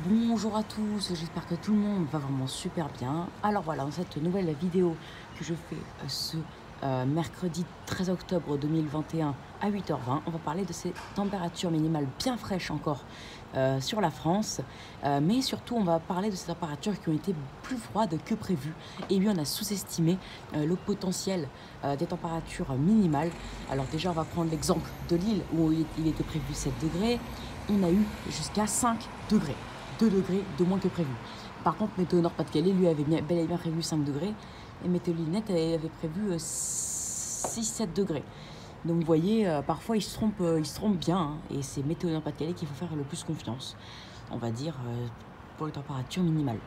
Bonjour à tous, j'espère que tout le monde va vraiment super bien. Alors voilà, dans cette nouvelle vidéo que je fais ce mercredi 13 octobre 2021 à 8h20, on va parler de ces températures minimales bien fraîches encore sur la France. Mais surtout, on va parler de ces températures qui ont été plus froides que prévu. Et bien, on a sous-estimé le potentiel des températures minimales. Alors déjà, on va prendre l'exemple de Lille où il était prévu 7 degrés. On a eu jusqu'à 5 degrés. 2 degrés de moins que prévu. Par contre, Météo Nord-Pas-de-Calais, lui, avait bel et bien prévu 5 degrés. Et Météo Linette avait prévu 6-7 degrés. Donc vous voyez, parfois ils se trompent bien. Hein, et c'est Météo Nord-Pas-de-Calais qu'il faut faire le plus confiance, on va dire, pour les températures minimales.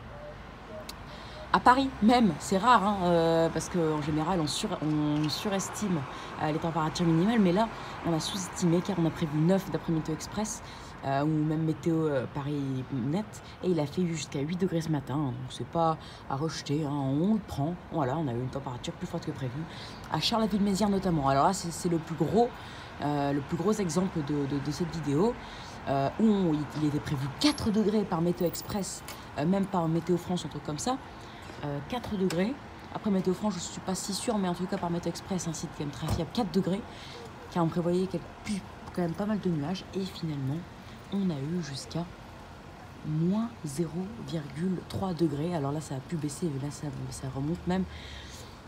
À Paris même, c'est rare, hein, parce qu'en général, on surestime les températures minimales, mais là, on a sous-estimé car on a prévu 9 d'après Météo Express, ou même Météo Paris Net, et il a fait jusqu'à 8 degrés ce matin, donc c'est pas à rejeter, hein, on le prend. Voilà, on a eu une température plus forte que prévu, à Charleville-Mézières notamment. Alors là, c'est le plus gros exemple de cette vidéo, où il était prévu 4 degrés par Météo Express, même par Météo France, un truc comme ça. 4 degrés. Après Météo France, je ne suis pas si sûre, mais en tout cas par Météo Express, un site quand même très fiable, 4 degrés, car on prévoyait quand même pas mal de nuages. Et finalement, on a eu jusqu'à moins 0,3 degrés. Alors là, ça a pu baisser, là, ça remonte même.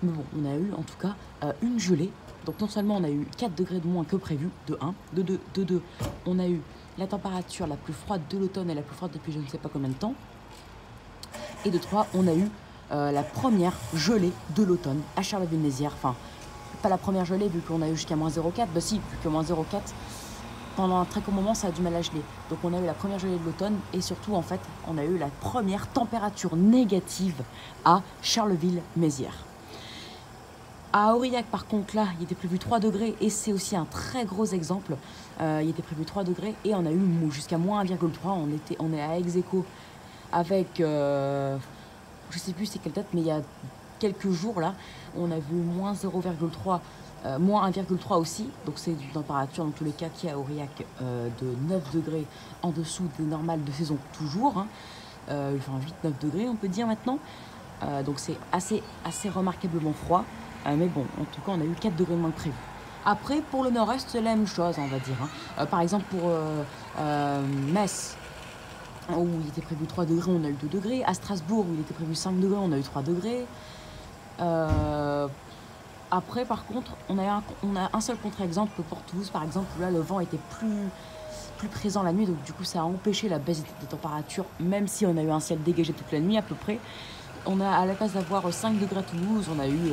Mais bon, on a eu en tout cas une gelée. Donc non seulement on a eu 4 degrés de moins que prévu, de 1, de 2, on a eu la température la plus froide de l'automne et la plus froide depuis je ne sais pas combien de temps. Et de 3, on a eu la première gelée de l'automne à Charleville-Mézières. Enfin, pas la première gelée vu qu'on a eu jusqu'à moins 0,4. Bah si, vu que moins 0,4, pendant un très court moment, ça a du mal à geler. Donc on a eu la première gelée de l'automne et surtout, en fait, on a eu la première température négative à Charleville-Mézières. À Aurillac, par contre, là, il était prévu 3 degrés et c'est aussi un très gros exemple. Il était prévu 3 degrés et on a eu jusqu'à moins 1,3. On est à ex-aequo avec, je sais plus c'est quelle date, mais il y a quelques jours là, on a vu moins 0,3, moins 1,3 aussi. Donc c'est une température dans tous les cas qui est à Aurillac de 9 degrés en dessous des normales de saison toujours. Hein. Enfin 8-9 degrés on peut dire maintenant. Donc c'est assez remarquablement froid. Mais bon, en tout cas on a eu 4 degrés de moins que prévu. Après, pour le nord-est, c'est la même chose, on va dire. Hein. Par exemple, pour Metz, où il était prévu 3 degrés, on a eu 2 degrés. À Strasbourg, où il était prévu 5 degrés, on a eu 3 degrés. Après, par contre, on a un seul contre-exemple pour Toulouse, par exemple, où là, le vent était plus présent la nuit. Donc, du coup, ça a empêché la baisse des températures, même si on a eu un ciel dégagé toute la nuit, à peu près. On a, à la place d'avoir 5 degrés à Toulouse, on a eu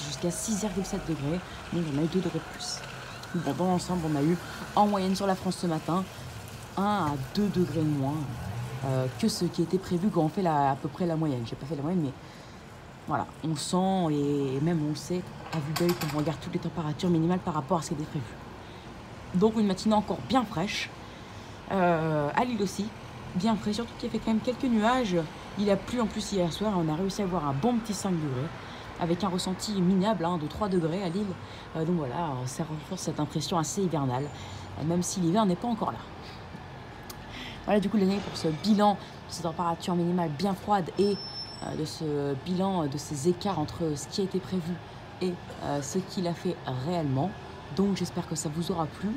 jusqu'à 6,7 degrés. Donc, on a eu 2 degrés de plus. Bon, dans l'ensemble, on a eu, en moyenne sur la France ce matin, 1 à 2 degrés moins que ce qui était prévu quand on fait à peu près la moyenne. J'ai pas fait la moyenne, mais voilà, on le sent et même on le sait à vue d'œil quand on regarde toutes les températures minimales par rapport à ce qui était prévu. Donc une matinée encore bien fraîche, à Lille aussi, bien frais, surtout qu'il y avait quand même quelques nuages. Il a plu en plus hier soir et on a réussi à avoir un bon petit 5 degrés avec un ressenti minable de 3 degrés à Lille. Donc voilà, ça renforce cette impression assez hivernale, même si l'hiver n'est pas encore là. Voilà du coup l'année pour ce bilan de ces températures minimales bien froides et de ce bilan de ces écarts entre ce qui a été prévu et ce qu'il a fait réellement. Donc j'espère que ça vous aura plu.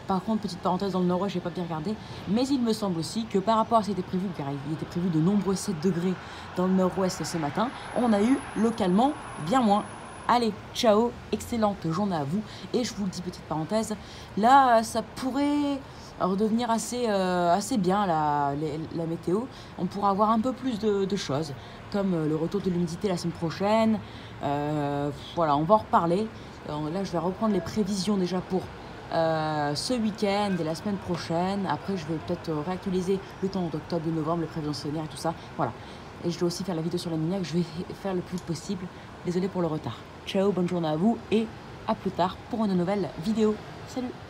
Par contre, petite parenthèse dans le nord-ouest, je n'ai pas bien regardé, mais il me semble aussi que par rapport à ce qui était prévu, car il était prévu de nombreux 7 degrés dans le nord-ouest ce matin, on a eu localement bien moins. Allez, ciao, excellente journée à vous. Et je vous le dis, petite parenthèse, là, ça pourrait redevenir assez bien la météo. On pourra avoir un peu plus de choses, comme le retour de l'humidité la semaine prochaine. Voilà, on va en reparler. Là, je vais reprendre les prévisions déjà pour ce week-end et la semaine prochaine. Après, je vais peut-être réactualiser le temps d'octobre, de novembre, les prévisions solaires et tout ça. Voilà. Et je dois aussi faire la vidéo sur l'Aninia que je vais faire le plus vite possible. Désolée pour le retard. Ciao, bonne journée à vous et à plus tard pour une nouvelle vidéo. Salut!